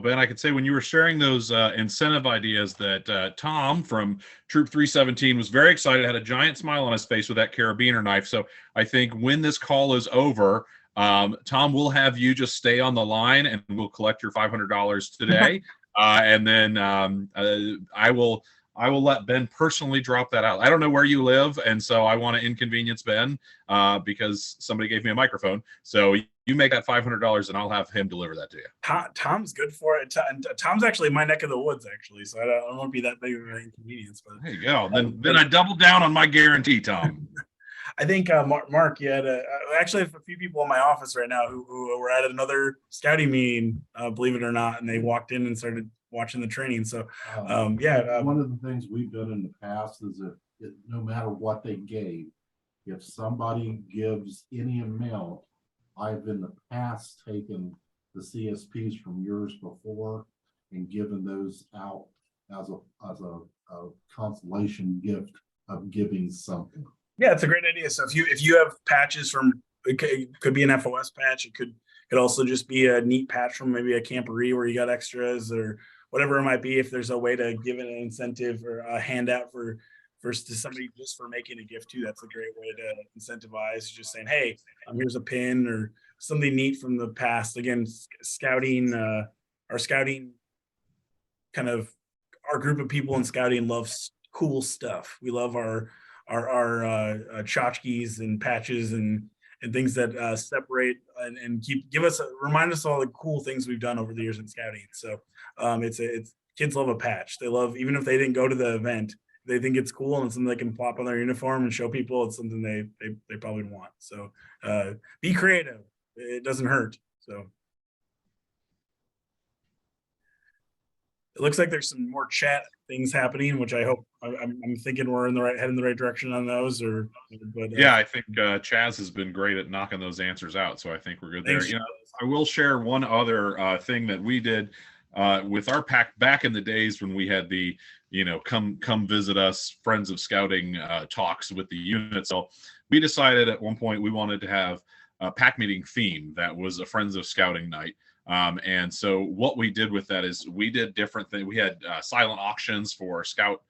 Speaker 2: Ben, I could say when you were sharing those incentive ideas that Tom from Troop 317 was very excited, had a giant smile on his face with that carabiner knife. So I think when this call is over, Tom will have you just stay on the line and we'll collect your $500 today. And then I will let Ben personally drop that out. I don't know where you live, and so I want to inconvenience Ben because somebody gave me a microphone. So you make that $500 and I'll have him deliver that to you.
Speaker 1: Tom's good for it. Tom's actually my neck of the woods, actually. So I don't want to be that big of an inconvenience. But
Speaker 2: there you go. Then I doubled down on my guarantee, Tom.
Speaker 1: I think Mark, you had actually have a few people in my office right now who were at another scouting meeting, believe it or not, and they walked in and started watching the training. So
Speaker 6: one of the things we've done in the past is that no matter what they gave, if somebody gives any amount, I've in the past taken the CSPs from years before and given those out as a consolation gift of giving something.
Speaker 1: Yeah, it's a great idea. So if you have patches from, it could be an FOS patch, it could also just be a neat patch from maybe a camporee where you got extras or whatever it might be. If there's a way to give it an incentive or a handout for to somebody just for making a gift too, that's a great way to incentivize. Just saying, hey, here's a pin or something neat from the past. Again, scouting, our scouting kind of, our group of people in scouting loves cool stuff. We love our tchotchkes and patches and things that separate and remind us all the cool things we've done over the years in scouting. So it's kids love a patch. They love, even if they didn't go to the event, they think it's cool and it's something they can plop on their uniform and show people. It's something they probably want. So be creative. It doesn't hurt. So it looks like there's some more chat things happening, which I hope I'm thinking we're heading in the right direction on those.
Speaker 2: Yeah, I think Chaz has been great at knocking those answers out, so I think we're good there. I will share one other thing that we did with our PAC back in the days when we had the come visit us Friends of Scouting talks with the unit. So we decided at one point we wanted to have a PAC meeting theme that was a Friends of Scouting night. And so what we did with that is we did different things. We had silent auctions for scout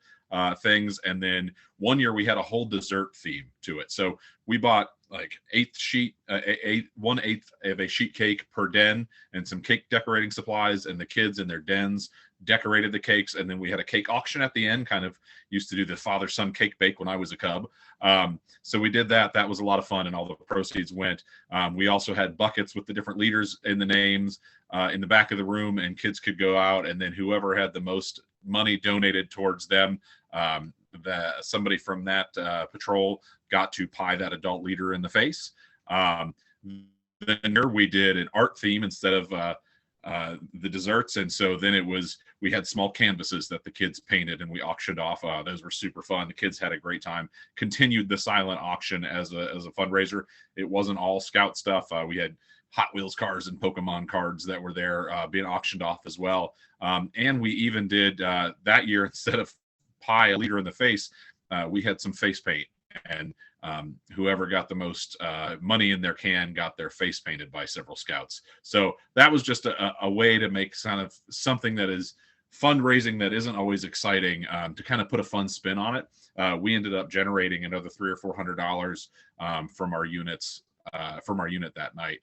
Speaker 2: things. And then one year we had a whole dessert theme to it. So we bought like eighth sheet, 1/8 of a sheet cake per den, and some cake decorating supplies, and the kids in their dens decorated the cakes. And then we had a cake auction at the end, kind of used to do the father-son cake bake when I was a cub. So we did that. That was a lot of fun, and all the proceeds went. We also had buckets with the different leaders in the names in the back of the room, and kids could go out, and then whoever had the most money donated towards them, somebody from that patrol got to pie that adult leader in the face. Then we did an art theme instead of the desserts, and so then we had small canvases that the kids painted and we auctioned off. Those were super fun. The kids had a great time. Continued the silent auction as a fundraiser. It wasn't all Scout stuff. We had Hot Wheels cars and Pokemon cards that were there being auctioned off as well. And we even did that year, instead of pie a leader in the face, we had some face paint, and whoever got the most money in their can got their face painted by several Scouts. So that was just a way to make kind of something that is fundraising that isn't always exciting, to kind of put a fun spin on it. We ended up generating another $300 or $400 from our units, from our unit that night.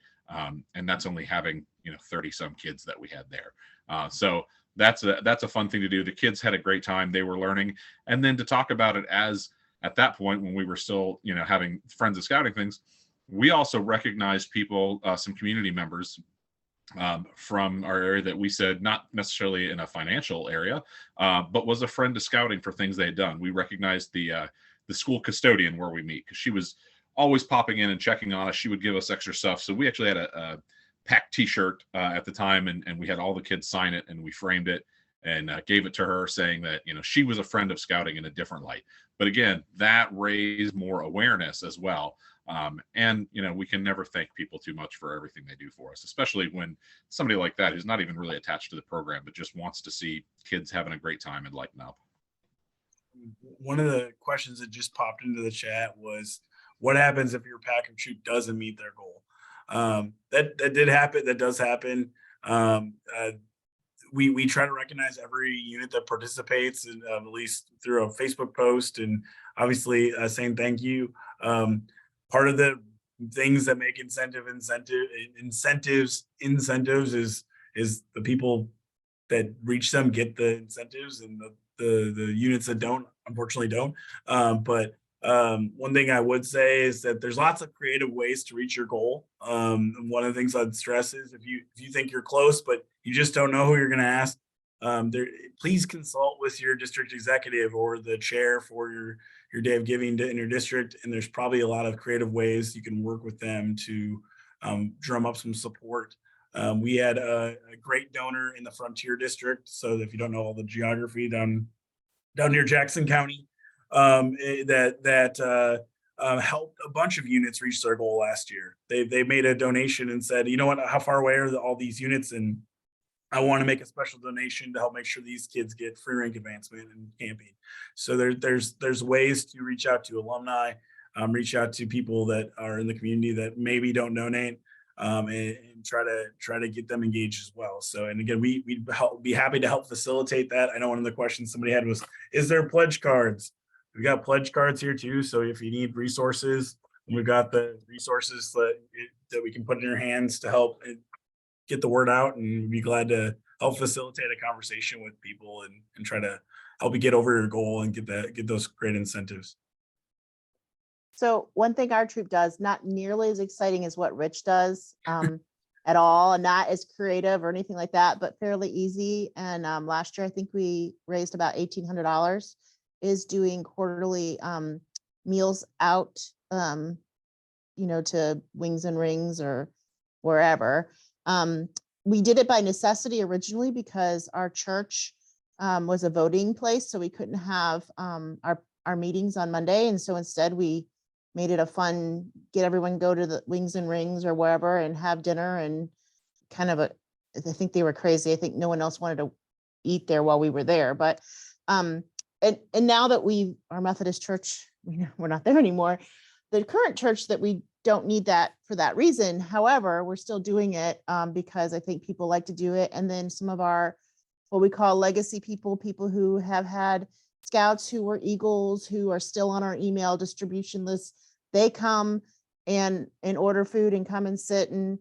Speaker 2: And that's only having 30 some kids that we had there. So that's a fun thing to do. The kids had a great time. They were learning, and then to talk about it as at that point when we were still having Friends of Scouting things, we also recognized people, some community members from our area that we said not necessarily in a financial area, but was a friend to Scouting for things they had done. We recognized the school custodian where we meet, because she was always popping in and checking on us. She would give us extra stuff. So we actually had a packed t-shirt at the time, and we had all the kids sign it, and we framed it and gave it to her, saying that she was a friend of Scouting in a different light. But again, that raised more awareness as well. And we can never thank people too much for everything they do for us, especially when somebody like that, who's not even really attached to the program, but just wants to see kids having a great time and lighten up.
Speaker 1: One of the questions that just popped into the chat was, what happens if your pack or troop doesn't meet their goal? That did happen. That does happen. We try to recognize every unit that participates, and at least through a Facebook post, and obviously saying thank you. Part of the things that make incentives is the people that reach them get the incentives, and the units that don't, unfortunately, don't. But one thing I would say is that there's lots of creative ways to reach your goal. And one of the things I'd stress is, if you think you're close but you just don't know who you're going to ask, please consult with your district executive or the chair for your day of giving in your district. And there's probably a lot of creative ways you can work with them to drum up some support. We had a great donor in the Frontier District. So if you don't know all the geography down near Jackson County, that helped a bunch of units reach their goal last year. They made a donation and said, you know what, how far away are all these units? And I want to make a special donation to help make sure these kids get free rank advancement and camping. So there's ways to reach out to alumni, reach out to people that are in the community that maybe don't donate, and try to get them engaged as well. So, and again, we'd be happy to help facilitate that. I know one of the questions somebody had was, is there pledge cards? We've got pledge cards here too. So if you need resources, we've got the resources that we can put in your hands to help get the word out, and we'd be glad to help facilitate a conversation with people and try to help you get over your goal and get those great incentives.
Speaker 5: So one thing our troop does, not nearly as exciting as what Rich does at all, and not as creative or anything like that, but fairly easy. And last year, I think we raised about $1,800, is doing quarterly meals out, to Wings and Rings or wherever. We did it by necessity originally because our church was a voting place, so we couldn't have our meetings on Monday. And so instead we made it a fun, get everyone go to the Wings and Rings or wherever and have dinner, and kind of I think they were crazy. I think no one else wanted to eat there while we were there. But and now that our Methodist church, we're not there anymore. The current church that we don't need that for that reason. However, we're still doing it because I think people like to do it. And then some of our, what we call legacy people who have had Scouts, who were Eagles, who are still on our email distribution list, they come and order food and come and sit and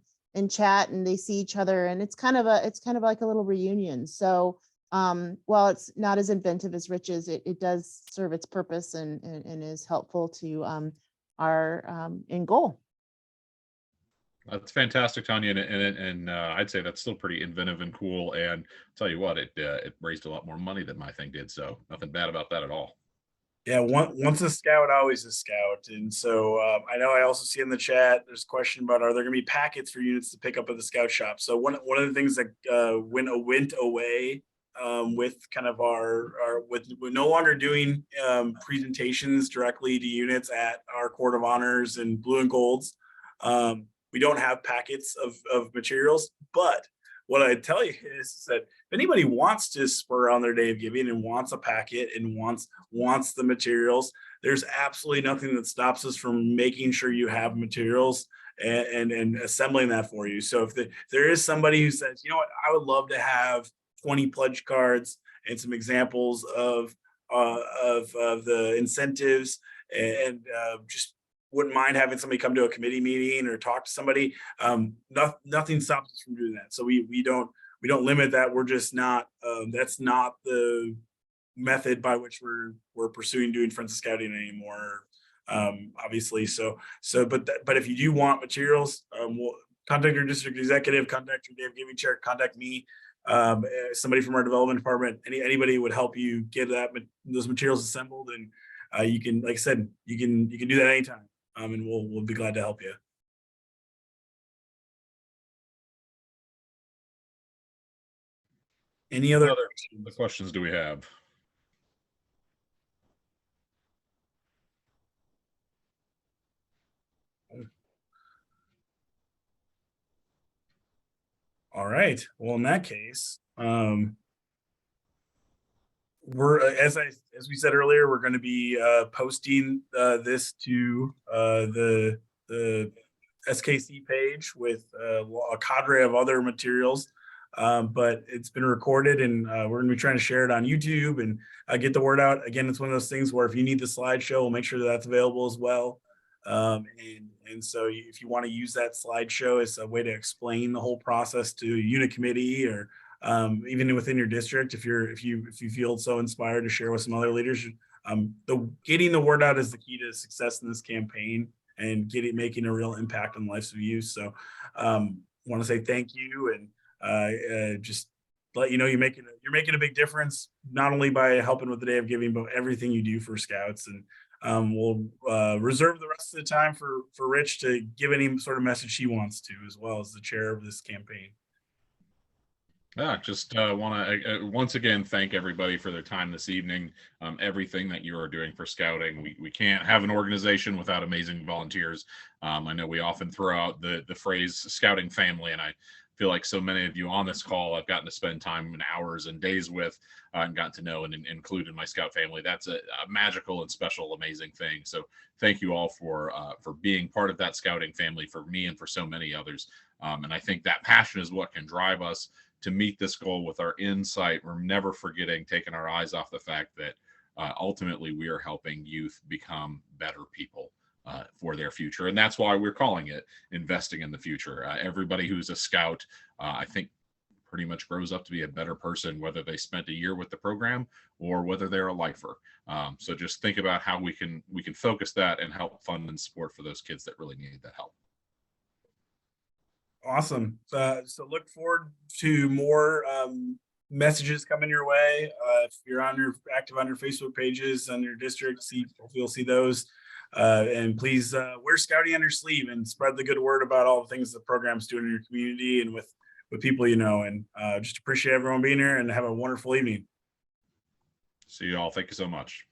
Speaker 5: chat, and they see each other, and it's kind of like a little reunion. So while it's not as inventive as Rich's, it does serve its purpose and is helpful to our end goal.
Speaker 2: That's fantastic, Tanya, and I'd say that's still pretty inventive and cool. And I'll tell you what, it raised a lot more money than my thing did, so nothing bad about that at all.
Speaker 1: Yeah, once a scout, always a scout. And so I know I also see in the chat, there's a question about, are there going to be packets for units to pick up at the scout shop? So one of the things that went away with kind of we're no longer doing presentations directly to units at our Court of Honors and Blue and Golds. We don't have packets of materials, but what I tell you is that if anybody wants to spur on their day of giving and wants a packet and wants the materials, there's absolutely nothing that stops us from making sure you have materials and assembling that for you. So if there is somebody who says, you know what, I would love to have 20 pledge cards and some examples of the incentives and just wouldn't mind having somebody come to a committee meeting or talk to somebody. Nothing stops us from doing that. So we don't limit that. We're just not, that's not the method by which we're pursuing doing Friends of Scouting anymore. Obviously. But if you do want materials, we'll contact your district executive, contact your day of giving chair, contact me, somebody from our development department, anybody would help you get those materials assembled. And you can, like I said, you can do that anytime. And we'll be glad to help you. Any other
Speaker 2: questions do we have?
Speaker 1: All right. Well, in that case, we're as we said earlier, we're going to be posting this to the SKC page with a cadre of other materials. But it's been recorded, and we're going to be trying to share it on YouTube and get the word out. Again, it's one of those things where if you need the slideshow, we'll make sure that that's available as well. And so if you want to use that slideshow as a way to explain the whole process to a unit committee or even within your district, if you feel so inspired to share with some other leaders, getting the word out is the key to success in this campaign and making a real impact on the lives of youth. So want to say thank you and just let you know you're making a big difference, not only by helping with the Day of Giving, but everything you do for Scouts. And we'll reserve the rest of the time for Rich to give any sort of message he wants to, as well as the chair of this campaign.
Speaker 2: Yeah, just want to once again thank everybody for their time this evening. Everything that you are doing for Scouting, we can't have an organization without amazing volunteers. I know we often throw out the phrase Scouting family, and I feel like so many of you on this call I've gotten to spend time and hours and days with and gotten to know and include in my Scout family. That's a magical and special, amazing thing. So thank you all for being part of that Scouting family for me and for so many others. And I think that passion is what can drive us to meet this goal with our insight. We're never forgetting, taking our eyes off the fact that ultimately we are helping youth become better people for their future. And that's why we're calling it Investing in the Future. Everybody who's a Scout, I think pretty much grows up to be a better person, whether they spent a year with the program or whether they're a lifer. So just think about how we can focus that and help fund and support for those kids that really need that help.
Speaker 1: Awesome. So look forward to more messages coming your way. If you're active on your Facebook pages on your district, you'll see those. And please wear Scouting on your sleeve and spread the good word about all the things the program's doing in your community and with people you know. And just appreciate everyone being here and have a wonderful evening.
Speaker 2: See you all. Thank you so much.